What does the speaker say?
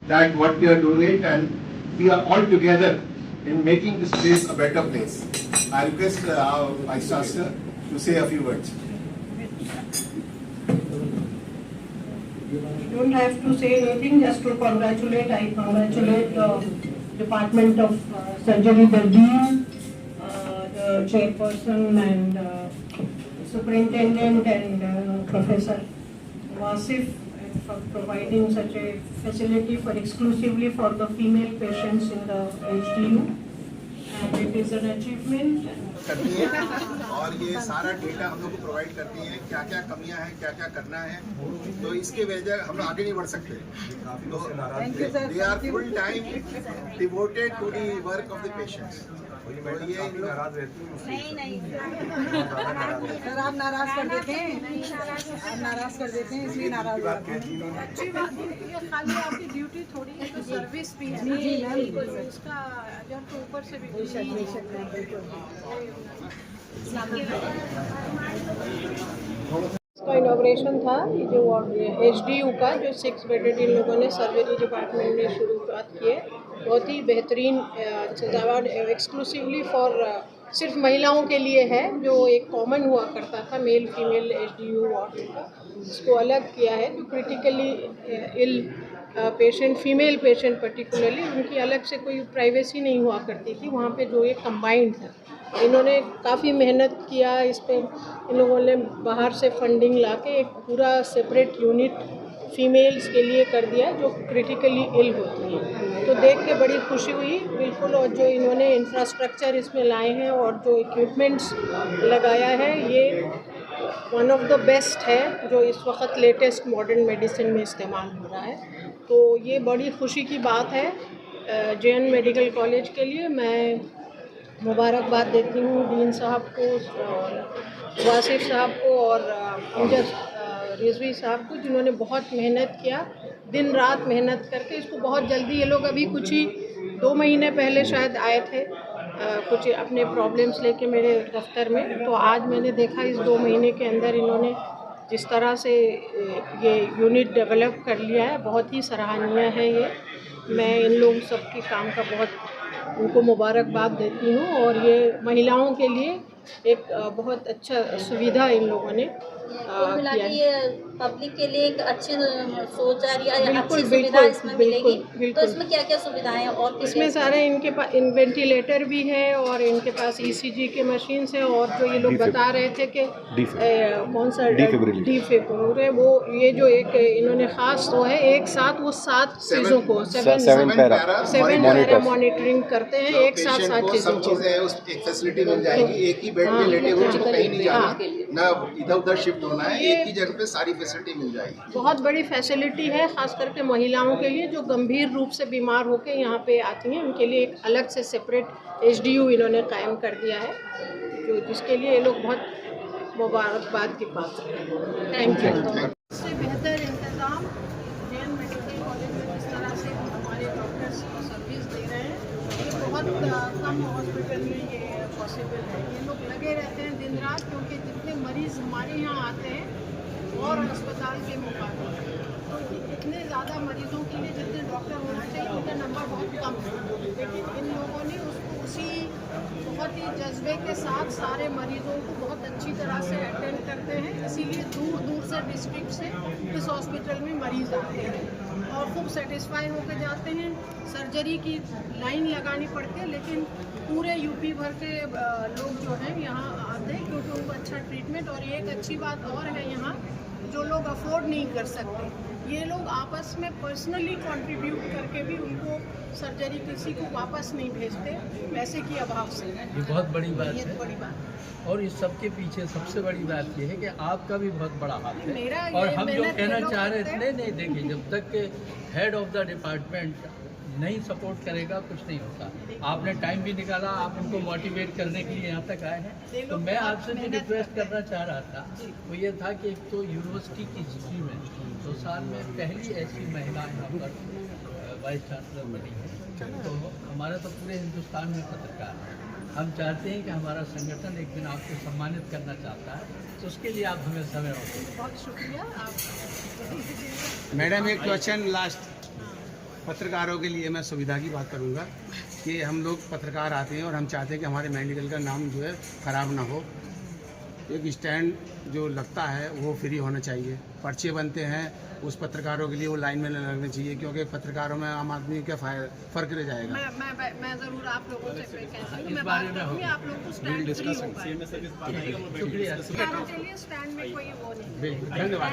that what we are doing and we are all together in making this place a better place. I request our Vice Chancellor to say a few words. You don't have to say anything, just to congratulate. I congratulate the Department of Surgery, the Dean, the Chairperson and Superintendent and Professor Wasif for providing such a facility exclusively for the female patients in the HDU. And it is an achievement. करती है और ये सारा data हम लोग को provide करती है, क्या क्या कमियां हैं, क्या क्या करना है, तो इसके वजह हम आगे नहीं बढ़ सकते। तो they are full time devoted to the work of the patients. तो ये इन लोग नहीं सर, आप नाराज कर देते हैं, आप नाराज कर देते हैं, इसलिए नाराज होते हैं। अच्छी बात है, ये खाली आपकी ड्यूटी थोड़ी है, तो सर्विस भी है ना, इसका अजर तो ऊपर से भी इसका इनॉग्रेशन था। ये जो HDU का जो 6 बेडेड इन लोगों ने सर्जरी डिपार्टमेंट में शुरुआत की है, बहुत ही बेहतरीन एक्सक्लूसिवली फॉर सिर्फ महिलाओं के लिए है, जो एक कॉमन हुआ करता था मेल फीमेल HDU वार्ड का, इसको अलग किया है। जो critically ill patient, female patient particularly, उनकी अलग से कोई प्राइवेसी नहीं हुआ करती थी वहाँ पे, जो ये कंबाइंड है। इन्होंने काफ़ी मेहनत किया इस पे, इन लोगों ने बाहर से फंडिंग लाके एक पूरा सेपरेट यूनिट फीमेल्स के लिए कर दिया जो क्रिटिकली इल होती हैं। तो देख के बड़ी खुशी हुई बिल्कुल। और जो इन्होंने इंफ्रास्ट्रक्चर इसमें लाए हैं और जो इक्विपमेंट्स लगाया है, ये वन ऑफ द बेस्ट है जो इस वक्त लेटेस्ट मॉडर्न मेडिसिन में इस्तेमाल हो रहा है। तो ये बड़ी खुशी की बात है JN मेडिकल कॉलेज के लिए। मैं मुबारकबाद देती हूँ डीन साहब को, वासिफ साहब को और अमजद रिजवी साहब को, जिन्होंने बहुत मेहनत किया, दिन रात मेहनत करके इसको बहुत जल्दी। ये लोग अभी कुछ ही 2 महीने पहले शायद आए थे कुछ अपने प्रॉब्लम्स लेके मेरे दफ्तर में, तो आज मैंने देखा इस 2 महीने के अंदर इन्होंने जिस तरह से ये यूनिट डेवलप कर लिया है, बहुत ही सराहनीय है ये। मैं इन लोग सबके काम का बहुत उनको मुबारकबाद देती हूँ। और ये महिलाओं के लिए एक बहुत अच्छा सुविधा इन लोगों ने मिला के ये पब्लिक के लिए एक अच्छी सोच आ रही है, बिल्कुल, अच्छी सुविधा इसमें मिलेगी। बिल्कुल। तो इसमें क्या क्या सुविधाएं हैं? और इसमें सारे इनके पास वेंटिलेटर भी है और इनके पास ECG के मशीन्स हैं, और जो ये लोग बता रहे थे कि कौन सा डिफिब्रिलेटर, वो ये जो एक इन्होंने ख़ास वो है, एक साथ वो 7 चीज़ों को 7 पैरा मॉनिटरिंग करते हैं, एक साथ 7 चीज़ों को। उस एक फैसिलिटी मिल जाएगी, एक ही बेड में लेटे हुए उनको कहीं नहीं जाना, ना इधर उधर शिफ्ट होना है, एक ही जगह पे सारी फैसिलिटी मिल जाएगी। बहुत बड़ी फैसिलिटी है, ख़ास करके महिलाओं के लिए जो गंभीर रूप से बीमार होकर यहाँ पे आती हैं, उनके लिए एक अलग से सेपरेट HDU इन्होंने कायम कर दिया है, जो जिसके लिए ये लोग बहुत मुबारकबाद की पात्र हैं। Thank you. इससे बेहतर इंतज़ाम JN मेडिकल कॉलेज में जिस तरह से हमारे डॉक्टर्स को सर्विस दे रहे हैं, ये बहुत कम हॉस्पिटल में ये पॉसिबल है। ये लोग लगे रहते हैं दिन रात, क्योंकि जितने मरीज़ हमारे यहाँ आते हैं और अस्पताल के मुकाबले, तो इतने ज़्यादा मरीज़ों के लिए जितने डॉक्टर होना चाहिए उनका नंबर बहुत कम है। लेकिन इन लोगों ने उसको उसी बहुत ही जज्बे के साथ सारे मरीज़ों को बहुत अच्छी तरह से अटेंड करते हैं, इसीलिए दूर दूर से डिस्ट्रिक्ट से इस हॉस्पिटल में मरीज़ आते हैं और खूब सेटिस्फाई होकर जाते हैं। सर्जरी की लाइन लगानी पड़ती है, लेकिन पूरे यूपी भर के लोग जो हैं यहाँ आते हैं क्योंकि उनको अच्छा ट्रीटमेंट। और एक अच्छी बात और है, यहाँ जो लोग अफोर्ड नहीं कर सकते, ये लोग आपस में पर्सनली कंट्रीब्यूट करके भी उनको सर्जरी किसी को वापस नहीं भेजते पैसे की अभाव से। ये बहुत बड़ी बात ये है। बड़ी बात। और इस सब के पीछे सबसे बड़ी बात ये है कि आपका भी बहुत बड़ा हाथ मेरा है। ये और हम जो मेहनत कहना ये लोग चाह रहे करते थे, हैं। नहीं देखिए, जब तक के हेड ऑफ द डिपार्टमेंट नहीं सपोर्ट करेगा कुछ नहीं होता। आपने टाइम भी निकाला, आप उनको मोटिवेट करने के लिए यहाँ तक आए हैं। तो मैं आपसे जो रिक्वेस्ट करना चाह रहा था वो ये था कि एक तो यूनिवर्सिटी की हिस्ट्री में 2 साल में पहली ऐसी महिला यहाँ पर वाइस चांसलर बनी है। तो हमारा तो पूरे हिंदुस्तान में पत्रकार है, हम चाहते हैं कि हमारा संगठन एक दिन आपको सम्मानित करना चाहता है, तो उसके लिए आप हमें समय और बहुत शुक्रिया आप। मैडम एक क्वेश्चन लास्ट, पत्रकारों के लिए मैं सुविधा की बात करूंगा कि हम लोग पत्रकार आते हैं और हम चाहते हैं कि हमारे मेडिकल का नाम जो है ख़राब ना हो। एक स्टैंड जो लगता है वो फ्री होना चाहिए। पर्चे बनते हैं उस पत्रकारों के लिए वो लाइन में न लगने चाहिए, क्योंकि पत्रकारों में आम आदमी क्या फ़र्क रह जाएगा। मैं जरूर आप लोगों से कहती हूँ, इस मैं बारे बात में करूँगी, आप लोग को स्टैंड फ्री हो पाए। शुक्रिया। के लिए स्टैंड में कोई वो नहीं। बिल्कुल, धन्यवाद।